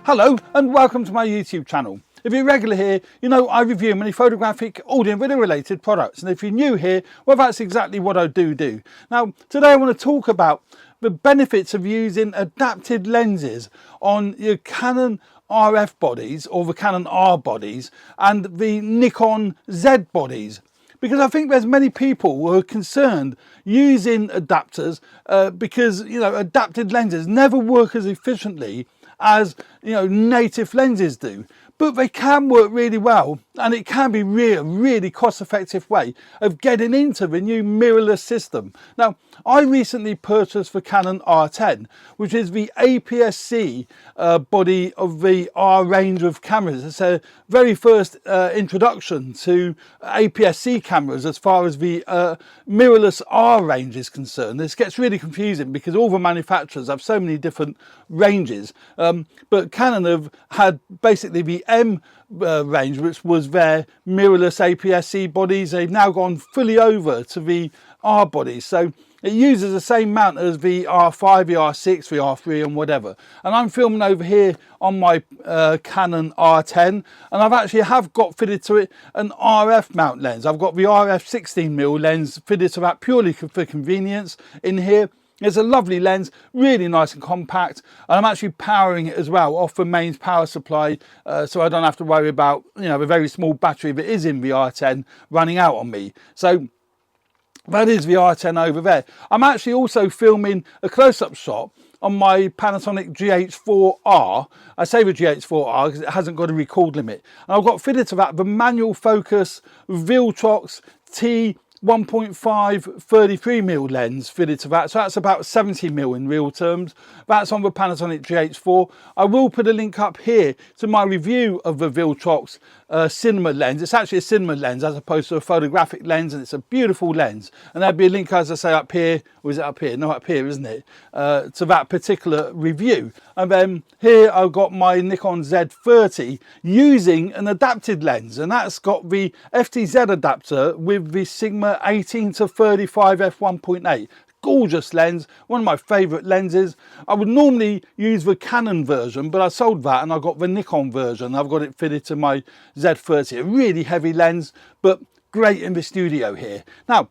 Hello and welcome to my YouTube channel. If you're regular here, you know I review many photographic, audio and video related products, and if you're new here, well, that's exactly what I do. Now today I want to talk about the benefits of using adapted lenses on your Canon RF bodies or the Canon R bodies and the Nikon Z bodies. Because I think there's many people who are concerned using adapters because, you know, adapted lenses never work as efficiently as, you know, native lenses do. But they can work really well, and it can be really cost-effective way of getting into the new mirrorless system. Now, I recently purchased the Canon R10, which is the APS-C body of the R range of cameras. It's a very first introduction to APS-C cameras as far as the mirrorless R range is concerned. This gets really confusing because all the manufacturers have so many different ranges, but Canon have had basically the M range, which was their mirrorless APS-C bodies. They've now gone fully over to the R bodies, so it uses the same mount as the R5, the R6, the R3 and whatever. And I'm filming over here on my Canon R10, and I've actually got fitted to it an RF mount lens. I've got the RF 16mm lens fitted to that purely for convenience in here. It's a lovely lens, really nice and compact, and I'm actually powering it as well off the mains power supply, so I don't have to worry about, you know, the very small battery that is in the R10 running out on me. So that is the R10 over there. I'm actually also filming a close-up shot on my Panasonic GH4R. I say the GH4R because it hasn't got a record limit. And I've got fitted to that the manual focus Viltrox T 1.5 33mm lens fitted to that, so that's about 70mm in real terms. That's on the Panasonic GH4. I will put a link up here to my review of the Viltrox cinema lens. It's actually a cinema lens as opposed to a photographic lens, and it's a beautiful lens. And there'll be a link, as I say, up here. Or is it up here? No, up here, isn't it? To that particular review. And then here I've got my Nikon Z30 using an adapted lens, and that's got the FTZ adapter with the Sigma 18 to 35 f1.8. Gorgeous lens, one of my favorite lenses. I would normally use the Canon version, but I sold that and I got the Nikon version. I've got it fitted to my Z30. A really heavy lens, but great in the studio here. Now,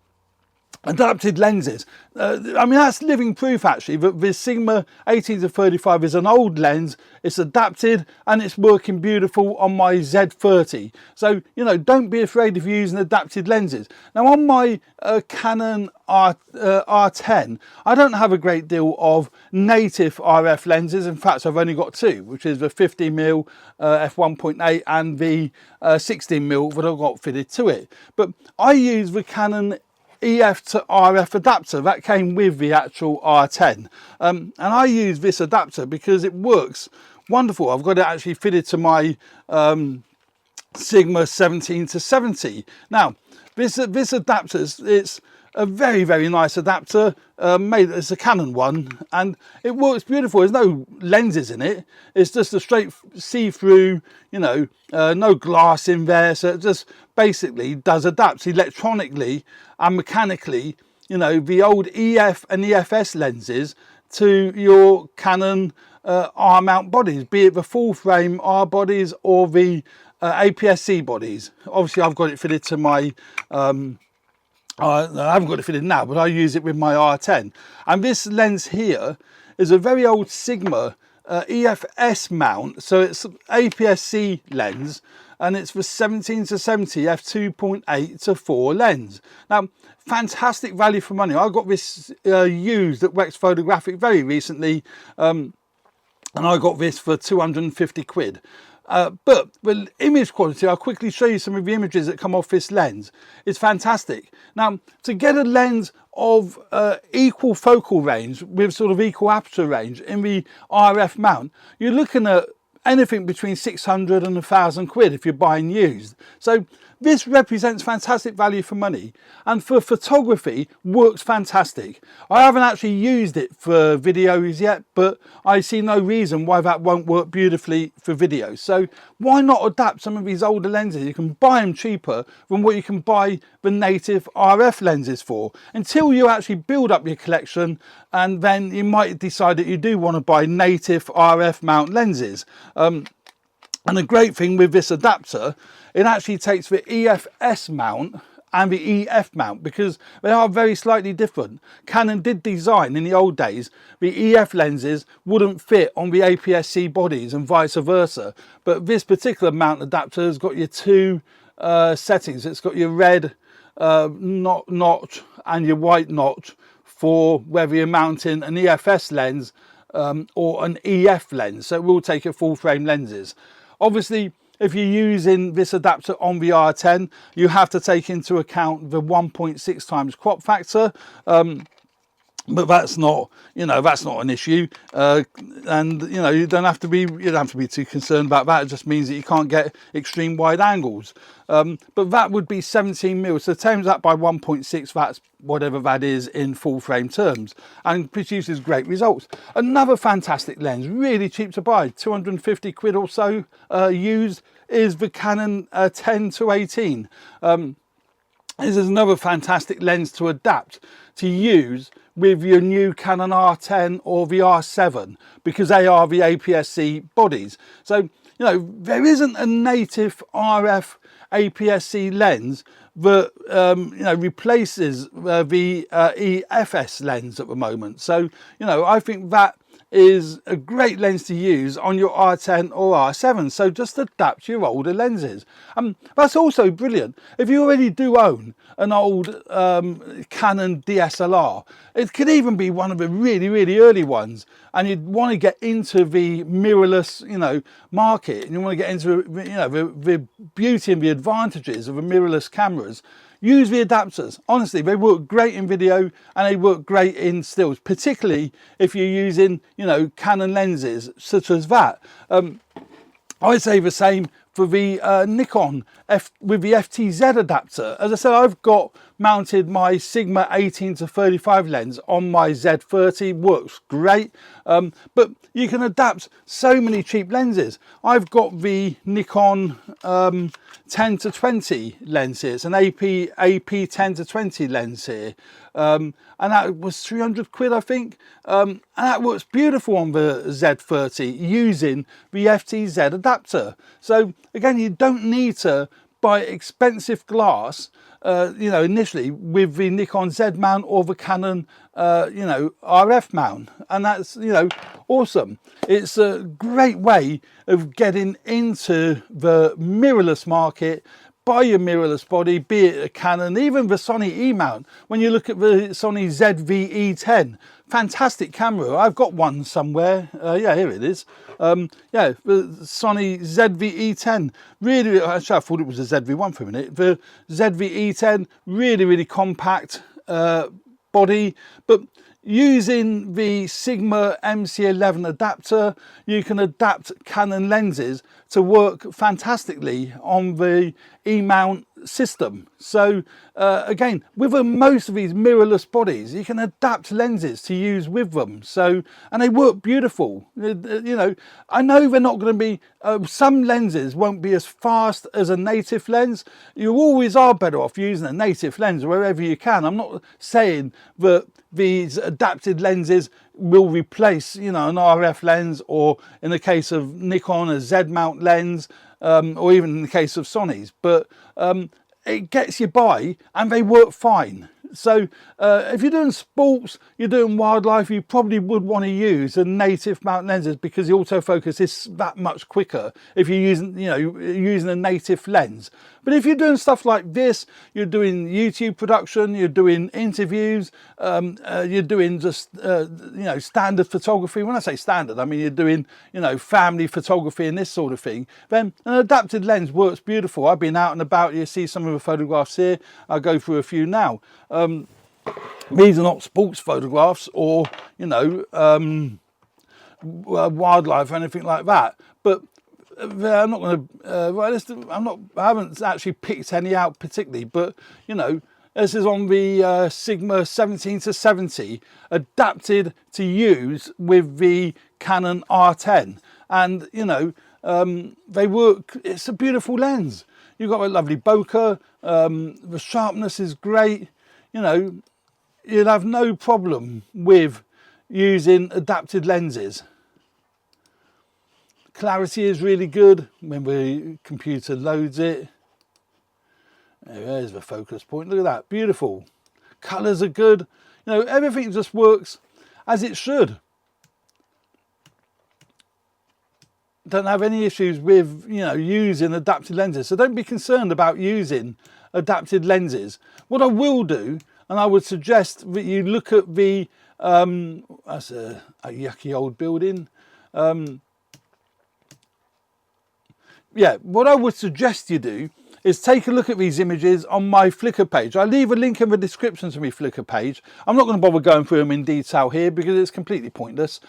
adapted lenses, I mean, that's living proof actually that the Sigma 18 to 35 is an old lens. It's adapted and it's working beautiful on my Z30. So, you know, don't be afraid of using adapted lenses. Now on my Canon R10, I don't have a great deal of native RF lenses. In fact, I've only got two, which is the 50mm f1.8 and the 16mm that I've got fitted to it. But I use the Canon EF to RF adapter that came with the actual R10, and I use this adapter because it works wonderful. I've got it actually fitted to my Sigma 17 to 70. Now this adapter, it's a very nice adapter, it's a Canon one, and it works beautiful. There's no lenses in it, it's just a straight see-through, you know, no glass in there, so it just basically does adapt electronically and mechanically, you know, the old EF and EFS lenses to your Canon R mount bodies, be it the full frame R bodies or the APS-C bodies. Obviously I've got it fitted to my I haven't got it fitted now, but I use it with my R10. And this lens here is a very old Sigma EFS mount, so it's APS-C lens, and it's the 17 to 70 f2.8 to 4 lens. Now, fantastic value for money. I got this used at Wex Photographic very recently, and I got this for 250 quid. But the image quality, I'll quickly show you some of the images that come off this lens. It's fantastic. Now, to get a lens of equal focal range with sort of equal aperture range in the RF mount, you're looking at anything between 600 and 1,000 quid if you're buying used. So this represents fantastic value for money, and for photography works fantastic. I haven't actually used it for videos yet, but I see no reason why that won't work beautifully for videos. So why not adapt some of these older lenses? You can buy them cheaper than what you can buy the native RF lenses for, until you actually build up your collection, and then you might decide that you do want to buy native RF mount lenses. And the great thing with this adapter, it actually takes the EFS mount and the EF mount, because they are very slightly different. Canon did design in the old days, the EF lenses wouldn't fit on the APS-C bodies and vice versa. But this particular mount adapter has got your two settings. It's got your red notch and your white notch for whether you're mounting an EFS lens or an EF lens. So it will take your full frame lenses. Obviously, if you're using this adapter on the R10, you have to take into account the 1.6 times crop factor. But that's not, that's not an issue, and you don't have to be too concerned about that. It just means that you can't get extreme wide angles. But that would be 17 mil, so times that by 1.6, that's whatever that is in full frame terms, and produces great results. Another fantastic lens, really cheap to buy, 250 quid or so used, is the Canon 10-18. This is another fantastic lens to adapt to use with your new Canon R10 or the R7, because they are the APS-C bodies. So, there isn't a native RF APS-C lens that replaces the EFS lens at the moment. So, I think that is a great lens to use on your R10 or R7. So just adapt your older lenses. That's also brilliant. If you already do own an old Canon DSLR, it could even be one of the really, really early ones, and you'd want to get into the mirrorless, market, and you want to get into, the beauty and the advantages of the mirrorless cameras. Use the adapters. Honestly, they work great in video and they work great in stills, particularly if you're using, Canon lenses such as that. I'd say the same for the Nikon with the FTZ adapter. As I said, I've got mounted my Sigma 18-35 lens on my Z30, works great. But you can adapt so many cheap lenses. I've got the Nikon 10-20 lens here. It's an AP 10-20 lens here. And that was 300 quid, I think. And that works beautiful on the Z30 using the FTZ adapter. So again, you don't need to buy expensive glass, initially with the Nikon Z mount or the Canon, RF mount. And that's, awesome. It's a great way of getting into the mirrorless market. Buy your mirrorless body, be it a Canon, even the Sony E-mount. When you look at the Sony ZV-E10, fantastic camera. I've got one somewhere. Yeah, here it is. The Sony ZV-E10. Really, actually, I thought it was a ZV-1 for a minute. The ZV-E10, really, really compact body, but using the Sigma MC11 adapter, you can adapt Canon lenses to work fantastically on the E-mount system. So again, with most of these mirrorless bodies, you can adapt lenses to use with them. So, and they work beautiful. I know they're not going to be, some lenses won't be as fast as a native lens. You always are better off using a native lens wherever you can. I'm not saying that these adapted lenses will replace, an RF lens, or in the case of Nikon, a Z mount lens, or even in the case of Sony's, but it gets you by and they work fine. So if you're doing sports, you're doing wildlife, you probably would want to use a native mount lenses, because the autofocus is that much quicker if you're using, using a native lens. But if you're doing stuff like this, you're doing YouTube production, you're doing interviews, you're doing just, standard photography. When I say standard, I mean you're doing, family photography and this sort of thing, then an adapted lens works beautiful. I've been out and about, you see some of the photographs here. I'll go through a few now. These are not sports photographs or, wildlife or anything like that. But I'm not going to, I haven't actually picked any out particularly, but you know, this is on the Sigma 17-70, adapted to use with the Canon R10. And you know, they work, it's a beautiful lens. You've got a lovely bokeh, the sharpness is great, you know, you'll have no problem with using adapted lenses. Clarity is really good when the computer loads it. There's the focus point, look at that, beautiful. Colours are good, you know, everything just works as it should. Don't have any issues with, you know, using adapted lenses, so don't be concerned about using adapted lenses. What I will do, and I would suggest that you look at the that's a yucky old building. Yeah, what I would suggest you do is take a look at these images on my Flickr page. I'll leave a link in the description to my Flickr page. I'm not going to bother going through them in detail here because it's completely pointless,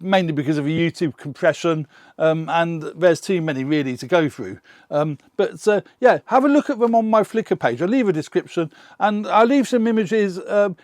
mainly because of the YouTube compression, and there's too many really to go through. Yeah, have a look at them on my Flickr page. I'll leave a description, and I'll leave some images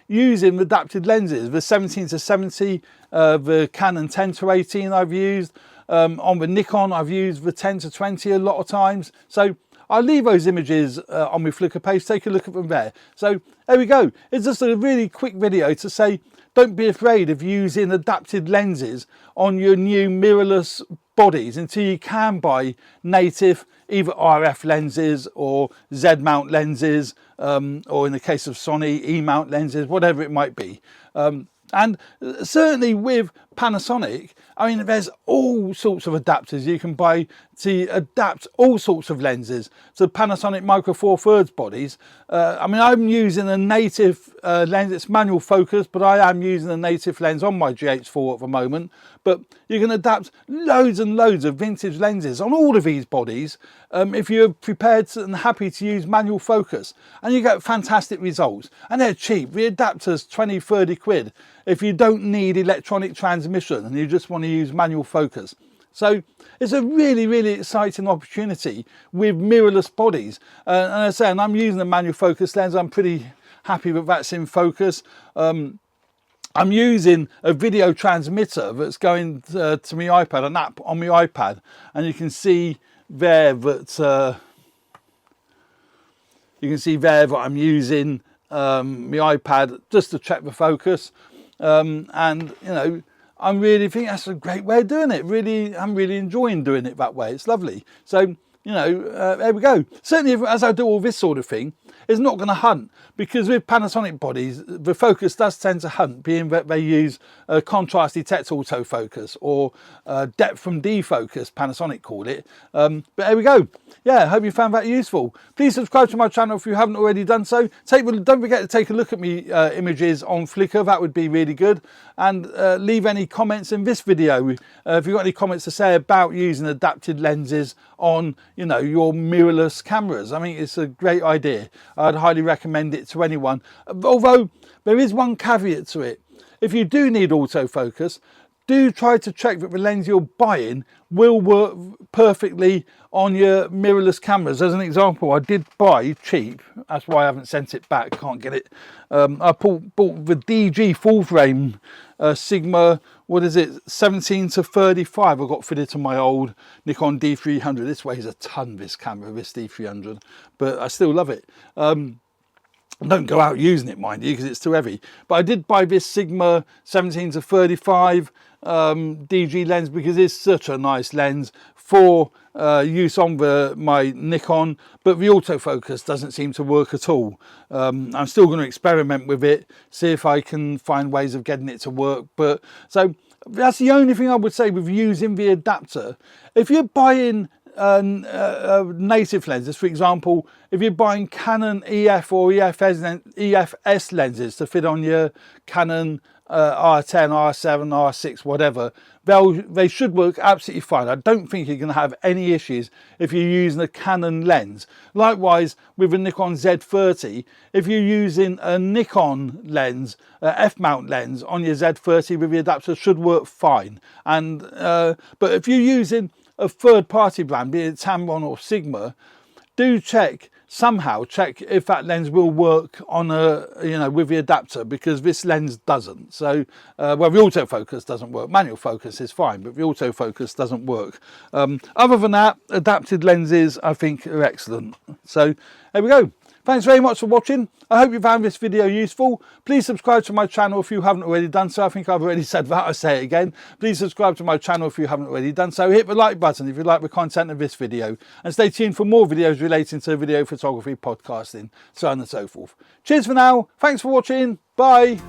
using adapted lenses, the 17-70, the Canon 10-18 I've used. On the Nikon I've used the 10-20 a lot of times, so I'll leave those images on my Flickr page. Take a look at them there. So there we go. It's just a really quick video to say don't be afraid of using adapted lenses on your new mirrorless bodies until you can buy native either RF lenses or Z mount lenses, or in the case of Sony, E mount lenses, whatever it might be. And certainly with Panasonic, I mean, there's all sorts of adapters you can buy to adapt all sorts of lenses to Panasonic Micro Four Thirds bodies. I mean, I'm using a native lens, it's manual focus, but I am using a native lens on my GH4 at the moment. But you can adapt loads and loads of vintage lenses on all of these bodies if you're prepared and happy to use manual focus, and you get fantastic results. And they're cheap. The adapter's 20-30 quid if you don't need electronic transmission and you just want to use manual focus. So it's a really, really exciting opportunity with mirrorless bodies. And as I say, and I'm using a manual focus lens. I'm pretty happy that that's in focus. I'm using a video transmitter that's going to my iPad, an app on my iPad, and you can see there that I'm using my iPad just to check the focus, and you know, I'm really thinking that's a great way of doing it. Really, I'm really enjoying doing it that way. It's lovely. So you know, there we go. Certainly, as I do all this sort of thing, it's not going to hunt, because with Panasonic bodies, the focus does tend to hunt, being that they use contrast detect autofocus, or depth from defocus, Panasonic call it. But there we go. Yeah, I hope you found that useful. Please subscribe to my channel if you haven't already done so. Don't forget to take a look at me images on Flickr. That would be really good. And leave any comments in this video. If you've got any comments to say about using adapted lenses on, you know, your mirrorless cameras. I mean, it's a great idea. I'd highly recommend it to anyone. Although there is one caveat to it. If you do need autofocus, do try to check that the lens you're buying will work perfectly on your mirrorless cameras. As an example, I did buy cheap, that's why I haven't sent it back, can't get it. I bought the DG full frame Sigma, what is it, 17-35. I got fitted to my old Nikon D300. This weighs a ton, this camera, this D300, but I still love it. Don't go out using it, mind you, because it's too heavy. But I did buy this Sigma 17-35 DG lens because it's such a nice lens for use on my Nikon, but the autofocus doesn't seem to work at all. I'm still going to experiment with it, see if I can find ways of getting it to work. But so that's the only thing I would say with using the adapter. If you're buying native lenses, for example, if you're buying Canon EF or EFS lenses to fit on your Canon R10, R7, R6, whatever, they should work absolutely fine. I don't think you're going to have any issues if you're using a Canon lens. Likewise with a Nikon Z30, if you're using a Nikon lens, f-mount lens on your Z30 with the adapter, should work fine. And but if you're using a third-party brand, be it Tamron or Sigma, do somehow check if that lens will work on with the adapter, because this lens doesn't. So well, the autofocus doesn't work. Manual focus is fine, but the autofocus doesn't work. Other than that, adapted lenses I think are excellent. So there we go. Thanks very much for watching. I hope you found this video useful. Please subscribe to my channel if you haven't already done so. I think I've already said that, I'll say it again. Please subscribe to my channel if you haven't already done so. Hit the like button if you like the content of this video. And stay tuned for more videos relating to video photography, podcasting, so on and so forth. Cheers for now. Thanks for watching. Bye.